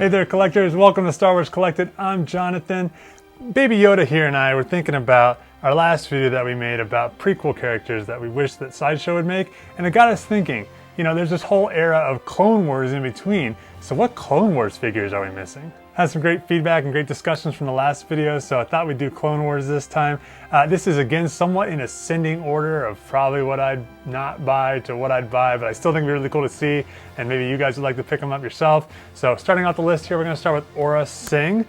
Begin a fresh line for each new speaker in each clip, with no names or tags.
Hey there, collectors. Welcome to Star Wars Collected. I'm Jonathan. Baby Yoda here and I were thinking about our last video that we made about prequel characters that we wish that Sideshow would make, and it got us thinking, you know, there's this whole era of Clone Wars in between, so what Clone Wars figures are we missing? Had some great feedback and great discussions from the last video, so I thought we'd do Clone Wars this time. This is again somewhat in ascending order of probably what I'd not buy to what I'd buy, but I still think it'd be really cool to see, and maybe you guys would like to pick them up yourself. So starting out the list here, we're going to start with Aurra Sing.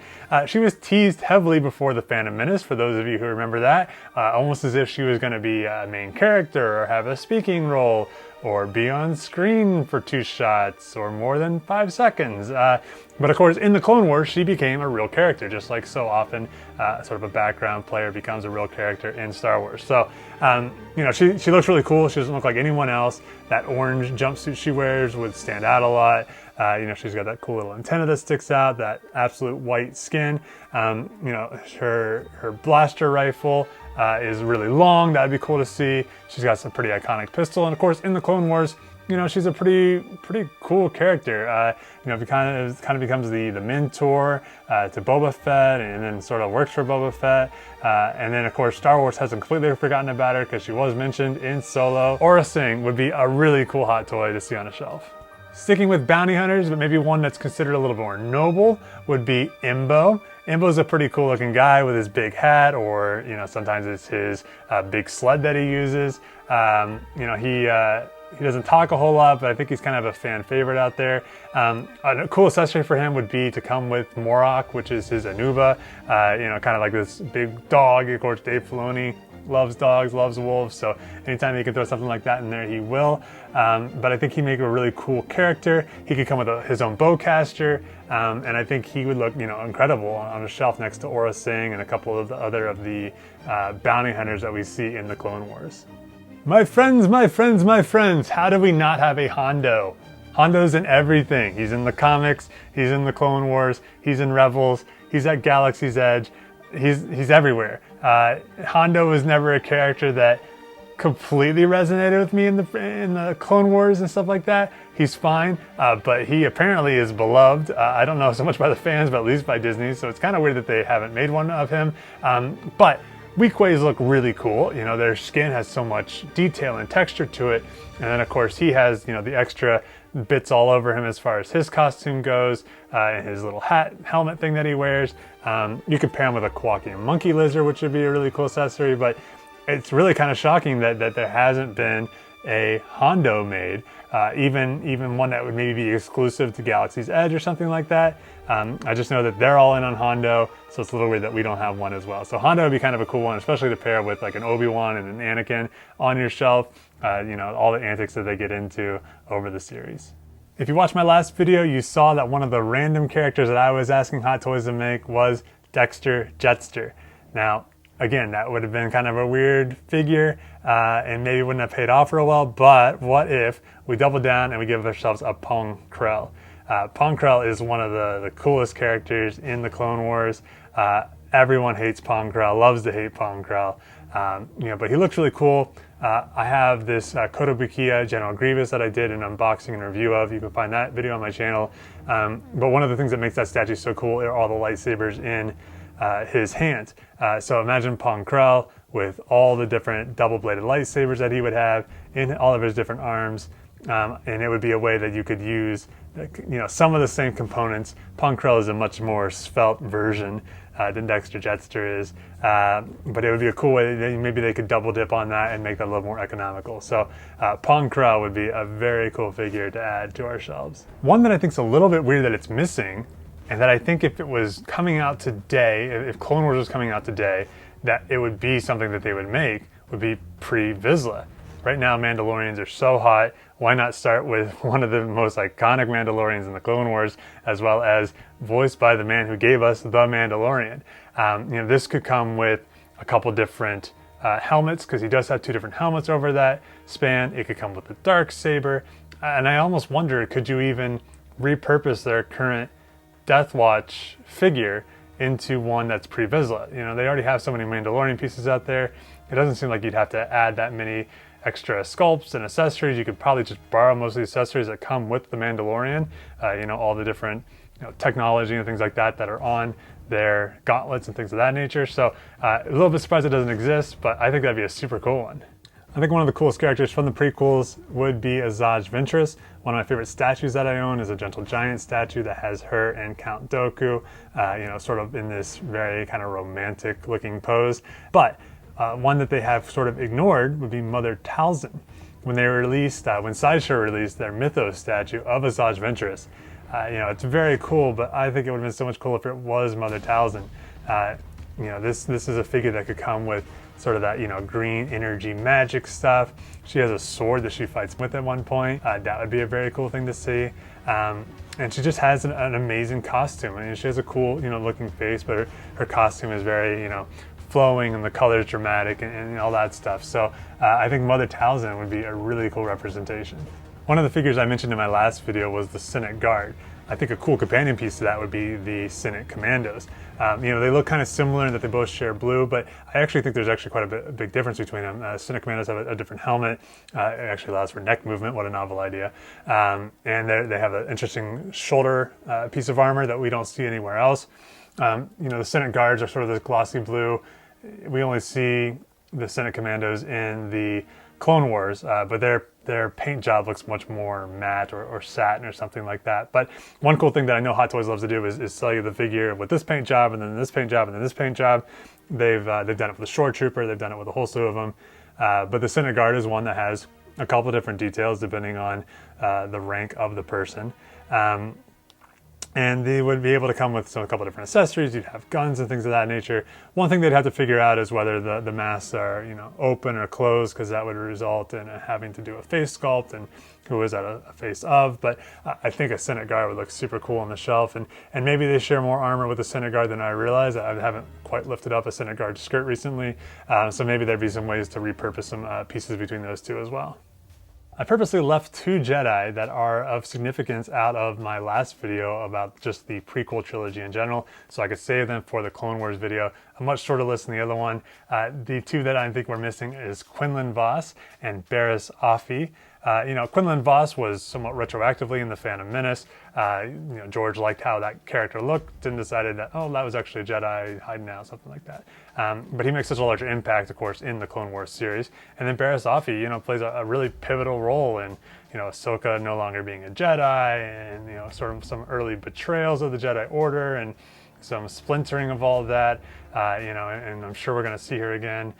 She was teased heavily before The Phantom Menace, for those of you who remember that, almost as if she was going to be a main character or have a speaking role, or be on screen for 2 shots or more than 5 seconds. But of course, in the Clone Wars, she became a real character, just like so often sort of a background player becomes a real character in Star Wars. So, you know, she looks really cool. She doesn't look like anyone else. That orange jumpsuit she wears would stand out a lot. You know, she's got that cool little antenna that sticks out, that absolute white skin. You know, her blaster rifle is really long. That'd be cool to see. She's got some pretty iconic pistol, and of course, in the Clone Wars, you know, she's a pretty cool character. You know, it kind of becomes the mentor to Boba Fett, and then sort of works for Boba Fett. And then, of course, Star Wars hasn't completely forgotten about her because she was mentioned in Solo. Aurra Sing would be a really cool hot toy to see on a shelf. Sticking with bounty hunters, but maybe one that's considered a little more noble, would be Embo. Embo's a pretty cool looking guy with his big hat, or, you know, sometimes it's his big sled that he uses. You know, he doesn't talk a whole lot, but I think he's kind of a fan favorite out there. A cool accessory for him would be to come with Morok, which is his Anuba. You know, kind of like this big dog. Of course, Dave Filoni loves dogs, loves wolves, so anytime he can throw something like that in there, he will. But I think he'd make a really cool character. He could come with his own bowcaster, and I think he would look, you know, incredible on a shelf next to Aurra Sing and a couple of the other of the bounty hunters that we see in the Clone Wars. My friends, my friends, my friends, how do we not have a Hondo? Hondo's in everything. He's in the comics, he's in the Clone Wars, he's in Rebels, he's at Galaxy's Edge, he's everywhere. Hondo was never a character that completely resonated with me in the Clone Wars and stuff like that. He's fine, but he apparently is beloved. I don't know so much by the fans, but at least by Disney, so it's kind of weird that they haven't made one of him. But Weequays look really cool. You know, their skin has so much detail and texture to it. And then of course he has, you know, the extra bits all over him as far as his costume goes, and his little helmet thing that he wears. You could pair him with a Kowakian monkey lizard, which would be a really cool accessory, but it's really kind of shocking that there hasn't been a Hondo made, even one that would maybe be exclusive to Galaxy's Edge or something like that. I just know that they're all in on Hondo, so it's a little weird that we don't have one as well. So Hondo would be kind of a cool one, especially to pair with like an Obi-Wan and an Anakin on your shelf. You know, all the antics that they get into over the series. If you watched my last video, you saw that one of the random characters that I was asking Hot Toys to make was Dexter Jettster. Now, again, that would have been kind of a weird figure, and maybe wouldn't have paid off real well, but what if we double down and we give ourselves a Pong Krell? Pong Krell is one of the coolest characters in the Clone Wars. Everyone hates Pong Krell, loves to hate Pong Krell, you know, but he looks really cool. I have this Kotobukiya General Grievous that I did an unboxing and review of. You can find that video on my channel. But one of the things that makes that statue so cool are all the lightsabers in his hands. So imagine Pong Krell with all the different double-bladed lightsabers that he would have in all of his different arms. And it would be a way that you could use, you know, some of the same components. Pong Krell is a much more svelte version than Dexter Jettster is, but it would be a cool way that maybe they could double dip on that and make that a little more economical. So Pong Krell would be a very cool figure to add to our shelves. One that I think is a little bit weird that it's missing, and that I think if it was coming out today, if Clone Wars was coming out today, that it would be something that they would make, would be Pre Vizsla. Right now, Mandalorians are so hot. Why not start with one of the most iconic Mandalorians in the Clone Wars, as well as voiced by the man who gave us The Mandalorian? You know, this could come with a couple different helmets, because he does have 2 different helmets over that span. It could come with the Darksaber, and I almost wonder, could you even repurpose their current Death Watch figure into one that's Pre Vizsla? You know, they already have so many Mandalorian pieces out there. It doesn't seem like you'd have to add that many extra sculpts and accessories. You could probably just borrow most of the accessories that come with the Mandalorian. You know, all the different technology and things like that that are on their gauntlets and things of that nature. So a little bit surprised it doesn't exist, but I think that'd be a super cool one. I think one of the coolest characters from the prequels would be Asajj Ventress. One of my favorite statues that I own is a Gentle Giant statue that has her and Count Dooku, sort of in this very kind of romantic looking pose. But one that they have sort of ignored would be Mother Talzin. When they released, when Sideshow released their Mythos statue of Asajj Ventress, it's very cool, but I think it would have been so much cooler if it was Mother Talzin. This is a figure that could come with sort of that, green energy magic stuff. She has a sword that she fights with at one point. That would be a very cool thing to see. And she just has an amazing costume. I mean, she has a cool, looking face, but her costume is very, flowing and the color's dramatic and all that stuff. So I think Mother Talzin would be a really cool representation. One of the figures I mentioned in my last video was the Senate Guard. I think a cool companion piece to that would be the Senate Commandos. They look kind of similar in that they both share blue, but I actually think there's actually quite a big difference between them. Senate Commandos have a different helmet. It actually allows for neck movement. What a novel idea. And they have an interesting shoulder piece of armor that we don't see anywhere else. The Senate Guards are sort of this glossy blue. We only see the Senate Commandos in the Clone Wars, but their paint job looks much more matte or satin or something like that. But one cool thing that I know Hot Toys loves to do is sell you the figure with this paint job and then this paint job and then this paint job. They've done it with the Shore Trooper. They've done it with a whole slew of them. But the Senate Guard is one that has a couple different details depending on the rank of the person. And they would be able to come with a couple different accessories. You'd have guns and things of that nature. One thing they'd have to figure out is whether the masks are, open or closed, because that would result in having to do a face sculpt and who is that a face of. But I think a Senate Guard would look super cool on the shelf. And maybe they share more armor with the Senate Guard than I realize. I haven't quite lifted up a Senate Guard skirt recently. So maybe there'd be some ways to repurpose some pieces between those two as well. I purposely left 2 Jedi that are of significance out of my last video about just the prequel trilogy in general, so I could save them for the Clone Wars video. A much shorter list than the other one. The 2 that I think we're missing is Quinlan Vos and Barriss Offee. Quinlan Vos was somewhat retroactively in The Phantom Menace. George liked how that character looked and decided that, that was actually a Jedi hiding out, something like that. But he makes such a larger impact, of course, in the Clone Wars series. And then Barriss Offee, plays a really pivotal role in, Ahsoka no longer being a Jedi and, sort of some early betrayals of the Jedi Order and some splintering of all of that, and I'm sure we're going to see her again.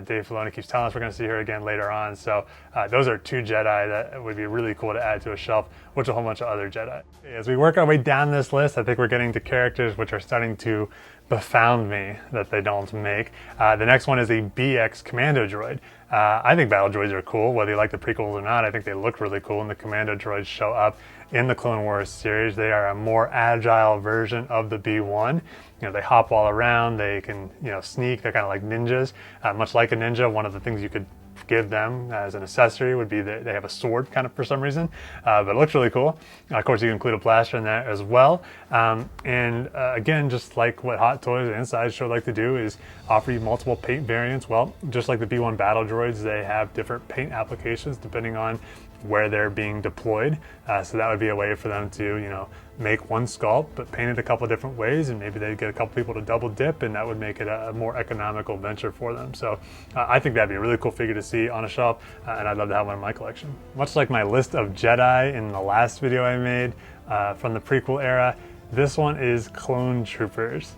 Dave Filoni keeps telling us we're going to see her again later on. So those are 2 Jedi that would be really cool to add to a shelf, with a whole bunch of other Jedi. As we work our way down this list, I think we're getting to characters which are starting to befound me that they don't make. The next one is a BX Commando droid. I think battle droids are cool, whether you like the prequels or not. I think they look really cool, and the Commando droids show up in the Clone Wars series. They are a more agile version of the B-1. They hop all around, they can, sneak, they're kind of like ninjas. Much like a ninja, one of the things you could give them as an accessory would be that they have a sword kind of for some reason, but it looks really cool. Of course, you can include a blaster in that as well. Again, just like what Hot Toys and Sideshow like to do is offer you multiple paint variants. Well, just like the B-1 battle droids, they have different paint applications depending on where they're being deployed. So that would be a way for them to, make one sculpt, but paint it a couple different ways, and maybe they'd get a couple people to double dip, and that would make it a more economical venture for them. So I think that'd be a really cool figure to see on a shelf, and I'd love to have one in my collection. Much like my list of Jedi in the last video I made from the prequel era, this one is Clone Troopers.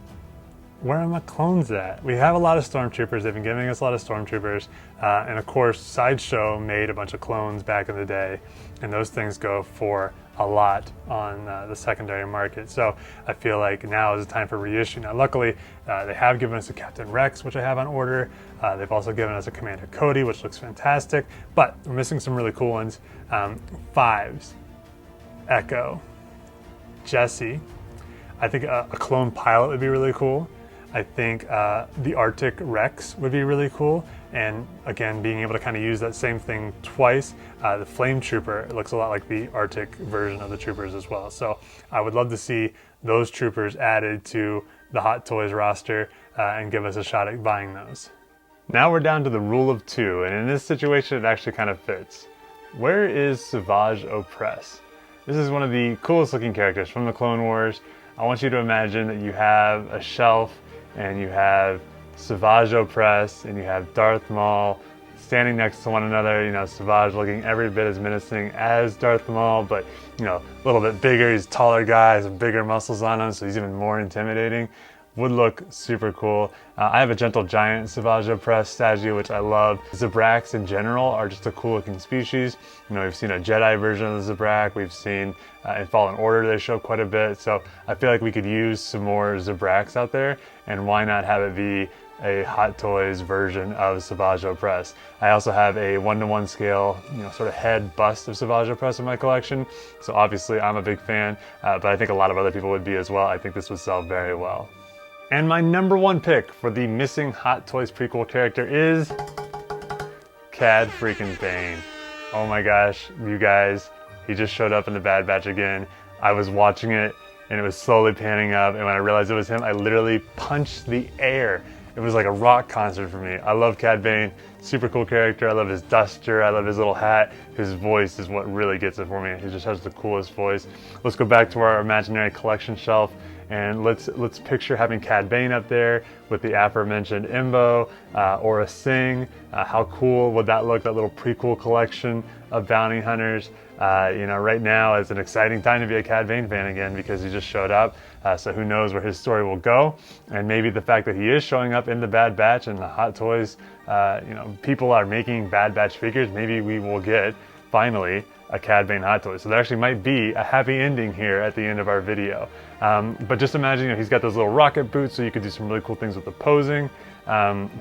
Where are my clones at? We have a lot of Stormtroopers. They've been giving us a lot of Stormtroopers. And of course, Sideshow made a bunch of clones back in the day, and those things go for a lot on the secondary market. So I feel like now is the time for reissue. Now, luckily, they have given us a Captain Rex, which I have on order. They've also given us a Commander Cody, which looks fantastic, but we're missing some really cool ones. Fives, Echo, Jesse. I think a clone pilot would be really cool. I think the Arctic Rex would be really cool. And again, being able to kind of use that same thing twice. The Flame Trooper looks a lot like the Arctic version of the Troopers as well. So I would love to see those Troopers added to the Hot Toys roster and give us a shot at buying those. Now we're down to the rule of 2, and in this situation it actually kind of fits. Where is Savage Opress? This is one of the coolest looking characters from the Clone Wars. I want you to imagine that you have a shelf and you have Savage Opress and you have Darth Maul standing next to one another. You know, Savage looking every bit as menacing as Darth Maul, but you know, a little bit bigger. He's a taller guy, has bigger muscles on him, so he's even more intimidating. Would look super cool. I have a Gentle Giant Savage Opress statue, which I love. Zabraks in general are just a cool looking species. You know, we've seen a Jedi version of the Zabrak. We've seen in Fallen Order they show quite a bit. So I feel like we could use some more Zabraks out there, and why not have it be a Hot Toys version of Savage Opress. I also have a 1-to-1 scale, you know, sort of head bust of Savage Opress in my collection. So obviously I'm a big fan, but I think a lot of other people would be as well. I think this would sell very well. And my number one pick for the missing Hot Toys prequel character is Cad freaking Bane. Oh my gosh, you guys, he just showed up in the Bad Batch again. I was watching it and it was slowly panning up, and when I realized it was him, I literally punched the air. It was like a rock concert for me. I love Cad Bane, super cool character. I love his duster, I love his little hat. His voice is what really gets it for me. He just has the coolest voice. Let's go back to our imaginary collection shelf and let's picture having Cad Bane up there with the aforementioned Embo, Aurra Sing. How cool would that look, that little prequel collection of bounty hunters. You know, right now is an exciting time to be a Cad Bane fan again because he just showed up. So who knows where his story will go. And maybe the fact that he is showing up in the Bad Batch and the Hot Toys, you know, people are making Bad Batch figures, maybe we will get, finally, a Cad Bane Hot Toy. So there actually might be a happy ending here at the end of our video. But just imagine, you know, he's got those little rocket boots, so you could do some really cool things with the posing.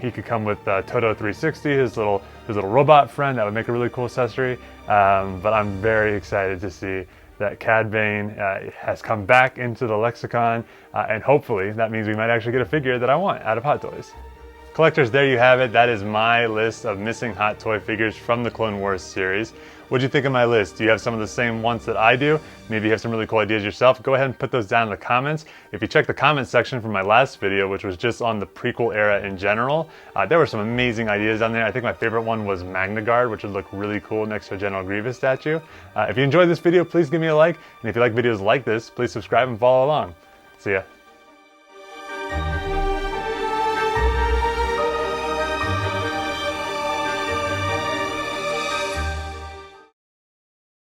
He could come with Todo 360, his little robot friend. That would make a really cool accessory. But I'm very excited to see that Cad Bane has come back into the lexicon, and hopefully that means we might actually get a figure that I want out of Hot Toys. Collectors, there you have it. That is my list of missing Hot Toy figures from the Clone Wars series. What'd you think of my list? Do you have some of the same ones that I do? Maybe you have some really cool ideas yourself. Go ahead and put those down in the comments. If you check the comment section from my last video, which was just on the prequel era in general, there were some amazing ideas on there. I think my favorite one was Magna Guard, which would look really cool next to a General Grievous statue. If you enjoyed this video, please give me a like. And if you like videos like this, please subscribe and follow along. See ya.